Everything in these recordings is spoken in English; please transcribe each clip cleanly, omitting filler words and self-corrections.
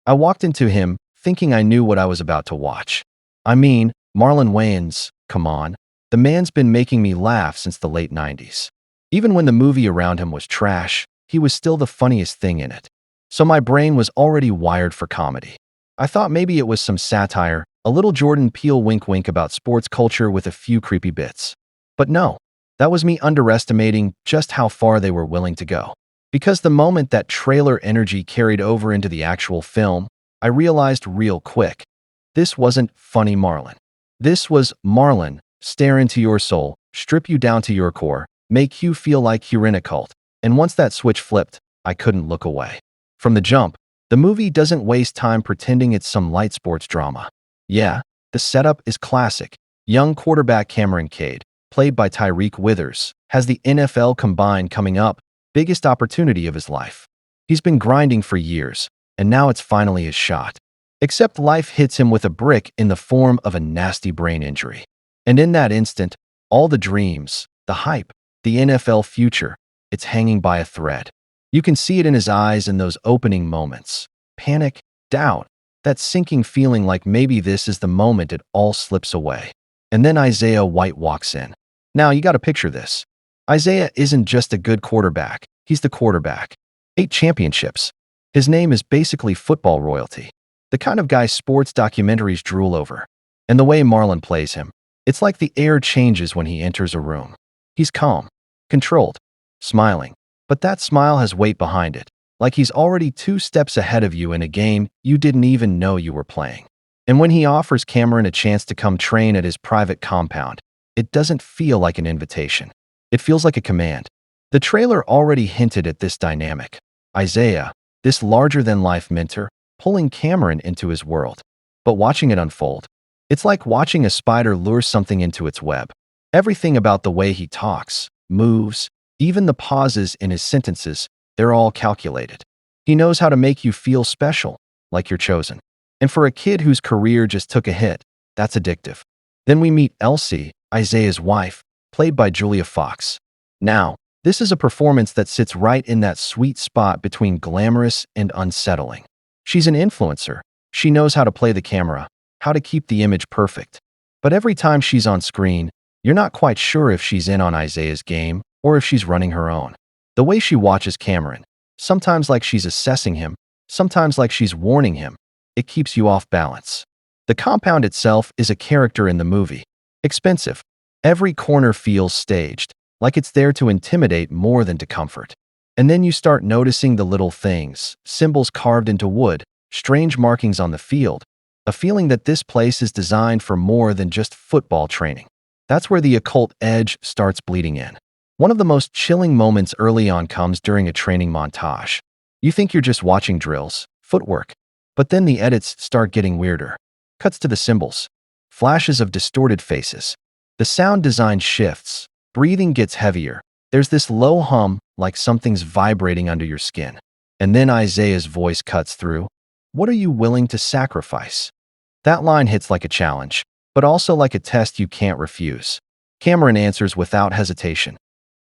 I walked into him, thinking I knew what I was about to watch. I mean, Marlon Wayans, come on. The man's been making me laugh since the late 90s. Even when the movie around him was trash, he was still the funniest thing in it. So my brain was already wired for comedy. I thought maybe it was some satire, a little Jordan Peele wink-wink about sports culture with a few creepy bits. But no, that was me underestimating just how far they were willing to go. Because the moment that trailer energy carried over into the actual film, I realized real quick, this wasn't funny Marlon. This was Marlon, stare into your soul, strip you down to your core, make you feel like you're in a cult. And once that switch flipped, I couldn't look away. From the jump, the movie doesn't waste time pretending it's some light sports drama. Yeah, the setup is classic. Young quarterback Cameron Cade, played by Tyreek Withers, has the NFL Combine coming up, biggest opportunity of his life. He's been grinding for years, and now it's finally his shot. Except life hits him with a brick in the form of a nasty brain injury. And in that instant, all the dreams, the hype, the NFL future, it's hanging by a thread. You can see it in his eyes in those opening moments. Panic, doubt, that sinking feeling like maybe this is the moment it all slips away. And then Isaiah White walks in. Now you gotta picture this. Isaiah isn't just a good quarterback, he's the quarterback. 8 championships. His name is basically football royalty. The kind of guy sports documentaries drool over. And the way Marlon plays him, it's like the air changes when he enters a room. He's calm, controlled, smiling. But that smile has weight behind it, like he's already 2 steps ahead of you in a game you didn't even know you were playing. And when he offers Cameron a chance to come train at his private compound, it doesn't feel like an invitation. It feels like a command. The trailer already hinted at this dynamic. Isaiah, this larger-than-life mentor, pulling Cameron into his world. But watching it unfold, it's like watching a spider lure something into its web. Everything about the way he talks, moves, even the pauses in his sentences, they're all calculated. He knows how to make you feel special, like you're chosen. And for a kid whose career just took a hit, that's addictive. Then we meet Elsie, Isaiah's wife, played by Julia Fox. Now, this is a performance that sits right in that sweet spot between glamorous and unsettling. She's an influencer. She knows how to play the camera, how to keep the image perfect. But every time she's on screen, you're not quite sure if she's in on Isaiah's game or if she's running her own. The way she watches Cameron, sometimes like she's assessing him, sometimes like she's warning him, it keeps you off balance. The compound itself is a character in the movie. Expensive. Every corner feels staged, like it's there to intimidate more than to comfort. And then you start noticing the little things, symbols carved into wood, strange markings on the field, a feeling that this place is designed for more than just football training. That's where the occult edge starts bleeding in. One of the most chilling moments early on comes during a training montage. You think you're just watching drills, footwork, but then the edits start getting weirder. Cuts to the symbols, flashes of distorted faces. The sound design shifts, breathing gets heavier. There's this low hum, like something's vibrating under your skin. And then Isaiah's voice cuts through. What are you willing to sacrifice? That line hits like a challenge, but also like a test you can't refuse. Cameron answers without hesitation.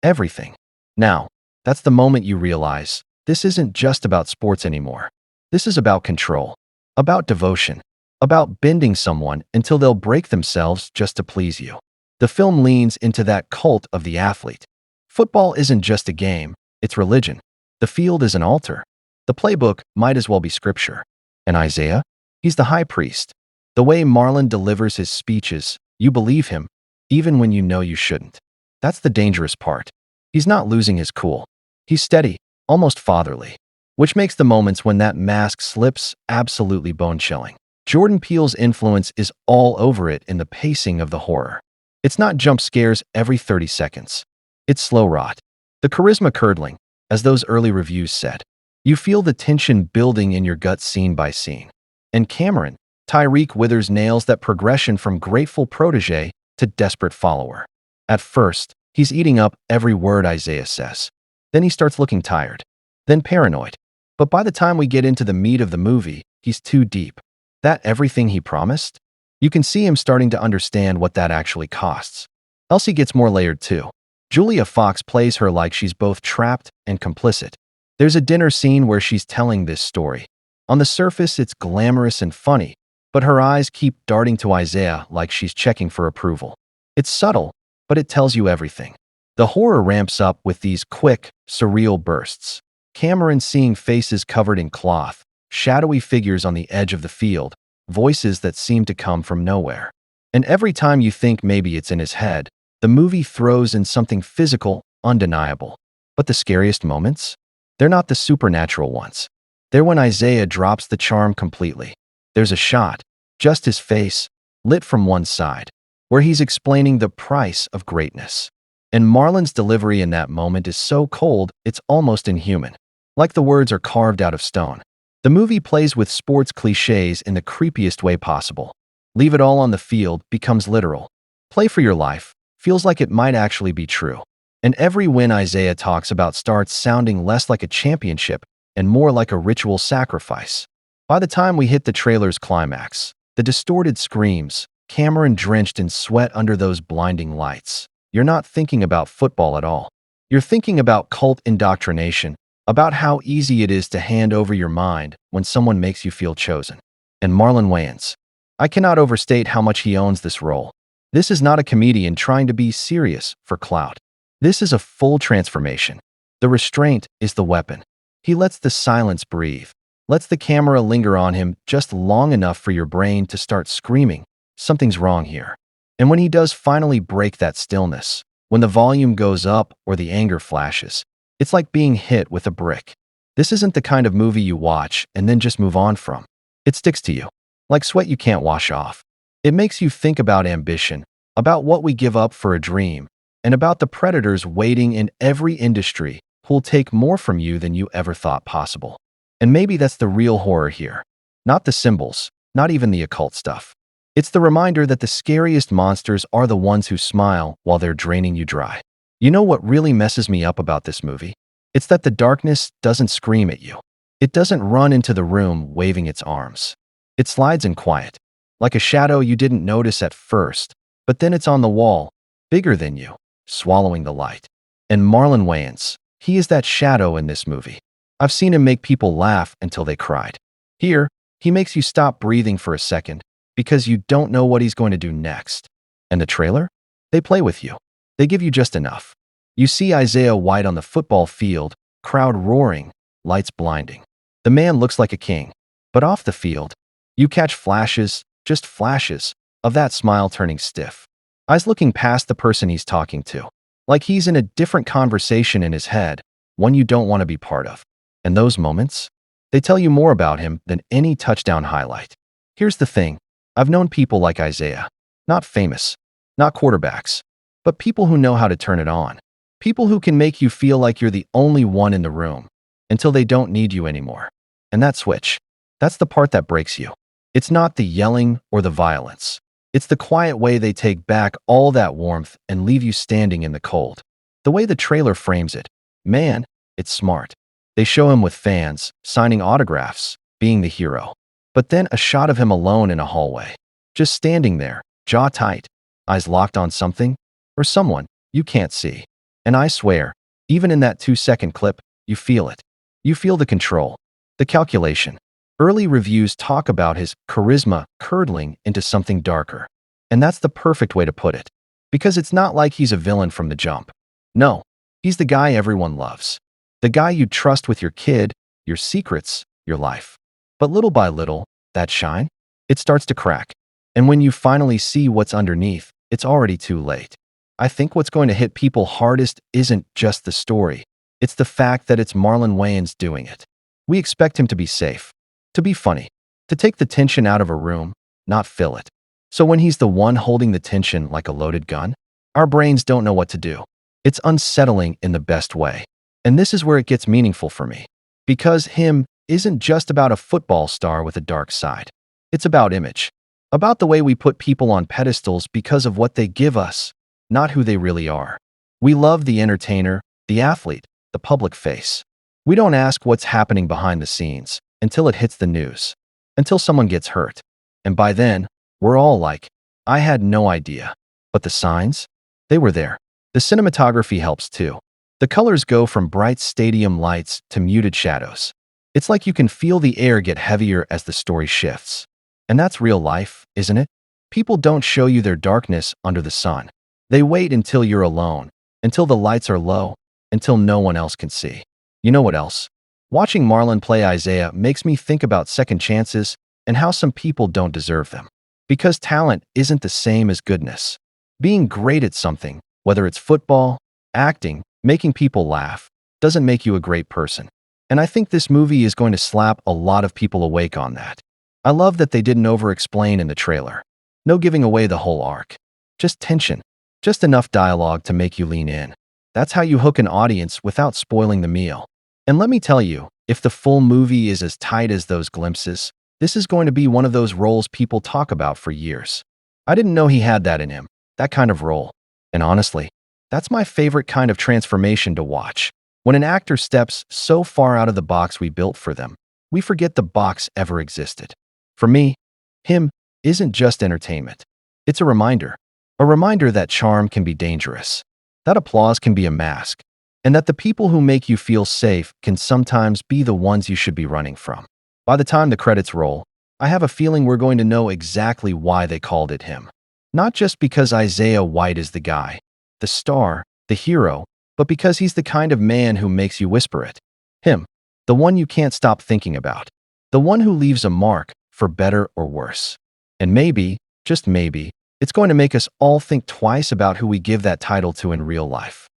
Everything. Now, that's the moment you realize, this isn't just about sports anymore. This is about control, about devotion, about bending someone until they'll break themselves just to please you. The film leans into that cult of the athlete. Football isn't just a game, it's religion. The field is an altar. The playbook might as well be scripture. And Isaiah? He's the high priest. The way Marlon delivers his speeches, you believe him, even when you know you shouldn't. That's the dangerous part. He's not losing his cool. He's steady, almost fatherly, which makes the moments when that mask slips absolutely bone-chilling. Jordan Peele's influence is all over it in the pacing of the horror. It's not jump scares every 30 seconds. It's slow rot. The charisma curdling, as those early reviews said. You feel the tension building in your gut scene by scene. And Cameron, Tyreek Withers nails that progression from grateful protege to desperate follower. At first, he's eating up every word Isaiah says. Then he starts looking tired. Then paranoid. But by the time we get into the meat of the movie, he's too deep. That everything he promised? You can see him starting to understand what that actually costs. Elsie gets more layered too. Julia Fox plays her like she's both trapped and complicit. There's a dinner scene where she's telling this story. On the surface, it's glamorous and funny, but her eyes keep darting to Isaiah like she's checking for approval. It's subtle, but it tells you everything. The horror ramps up with these quick, surreal bursts. Cameron seeing faces covered in cloth, shadowy figures on the edge of the field, voices that seem to come from nowhere. And every time you think maybe it's in his head, the movie throws in something physical, undeniable. But the scariest moments? They're not the supernatural ones. They're when Isaiah drops the charm completely. There's a shot, just his face, lit from one side, where he's explaining the price of greatness. And Marlon's delivery in that moment is so cold, it's almost inhuman. Like the words are carved out of stone. The movie plays with sports cliches in the creepiest way possible. Leave it all on the field becomes literal. Play for your life feels like it might actually be true. And every win Isaiah talks about starts sounding less like a championship and more like a ritual sacrifice. By the time we hit the trailer's climax, the distorted screams, Cameron drenched in sweat under those blinding lights, you're not thinking about football at all. You're thinking about cult indoctrination, about how easy it is to hand over your mind when someone makes you feel chosen. And Marlon Wayans. I cannot overstate how much he owns this role. This is not a comedian trying to be serious for clout. This is a full transformation. The restraint is the weapon. He lets the silence breathe, lets the camera linger on him just long enough for your brain to start screaming, something's wrong here. And when he does finally break that stillness, when the volume goes up or the anger flashes, it's like being hit with a brick. This isn't the kind of movie you watch and then just move on from. It sticks to you, like sweat you can't wash off. It makes you think about ambition, about what we give up for a dream, and about the predators waiting in every industry who'll take more from you than you ever thought possible. And maybe that's the real horror here. Not the symbols, not even the occult stuff. It's the reminder that the scariest monsters are the ones who smile while they're draining you dry. You know what really messes me up about this movie? It's that the darkness doesn't scream at you. It doesn't run into the room waving its arms. It slides in quiet, like a shadow you didn't notice at first, but then it's on the wall, bigger than you, swallowing the light. And Marlon Wayans, he is that shadow in this movie. I've seen him make people laugh until they cried. Here, he makes you stop breathing for a second because you don't know what he's going to do next. And the trailer? They play with you. They give you just enough. You see Isaiah White on the football field, crowd roaring, lights blinding. The man looks like a king. But off the field, you catch flashes, just flashes, of that smile turning stiff. Eyes looking past the person he's talking to, like he's in a different conversation in his head, one you don't want to be part of. And those moments, they tell you more about him than any touchdown highlight. Here's the thing. I've known people like Isaiah. Not famous, not quarterbacks, but people who know how to turn it on. People who can make you feel like you're the only one in the room until they don't need you anymore. And that switch, that's the part that breaks you. It's not the yelling or the violence. It's the quiet way they take back all that warmth and leave you standing in the cold. The way the trailer frames it, man, it's smart. They show him with fans, signing autographs, being the hero. But then a shot of him alone in a hallway, just standing there, jaw tight, eyes locked on something or someone you can't see. And I swear, even in that 2-second clip, you feel it. You feel the control, the calculation. Early reviews talk about his charisma curdling into something darker. And that's the perfect way to put it. Because it's not like he's a villain from the jump. No, he's the guy everyone loves. The guy you trust with your kid, your secrets, your life. But little by little, that shine, it starts to crack. And when you finally see what's underneath, it's already too late. I think what's going to hit people hardest isn't just the story. It's the fact that it's Marlon Wayans doing it. We expect him to be safe, to be funny, to take the tension out of a room, not fill it. So when he's the one holding the tension like a loaded gun, our brains don't know what to do. It's unsettling in the best way. And this is where it gets meaningful for me. Because him isn't just about a football star with a dark side. It's about image. About the way we put people on pedestals because of what they give us, not who they really are. We love the entertainer, the athlete, the public face. We don't ask what's happening behind the scenes until it hits the news, until someone gets hurt. And by then, we're all like, I had no idea. But the signs? They were there. The cinematography helps too. The colors go from bright stadium lights to muted shadows. It's like you can feel the air get heavier as the story shifts. And that's real life, isn't it? People don't show you their darkness under the sun. They wait until you're alone, until the lights are low, until no one else can see. You know what else? Watching Marlon play Isaiah makes me think about second chances and how some people don't deserve them. Because talent isn't the same as goodness. Being great at something, whether it's football, acting, making people laugh, doesn't make you a great person. And I think this movie is going to slap a lot of people awake on that. I love that they didn't over-explain in the trailer. No giving away the whole arc. Just tension. Just enough dialogue to make you lean in. That's how you hook an audience without spoiling the meal. And let me tell you, if the full movie is as tight as those glimpses, this is going to be one of those roles people talk about for years. I didn't know he had that in him, that kind of role. And honestly, that's my favorite kind of transformation to watch. When an actor steps so far out of the box we built for them, we forget the box ever existed. For me, him isn't just entertainment. It's a reminder that charm can be dangerous, that applause can be a mask, and that the people who make you feel safe can sometimes be the ones you should be running from. By the time the credits roll, I have a feeling we're going to know exactly why they called it him. Not just because Isaiah White is the guy, the star, the hero, but because he's the kind of man who makes you whisper it. Him, the one you can't stop thinking about, the one who leaves a mark, for better or worse. And maybe, just maybe, it's going to make us all think twice about who we give that title to in real life.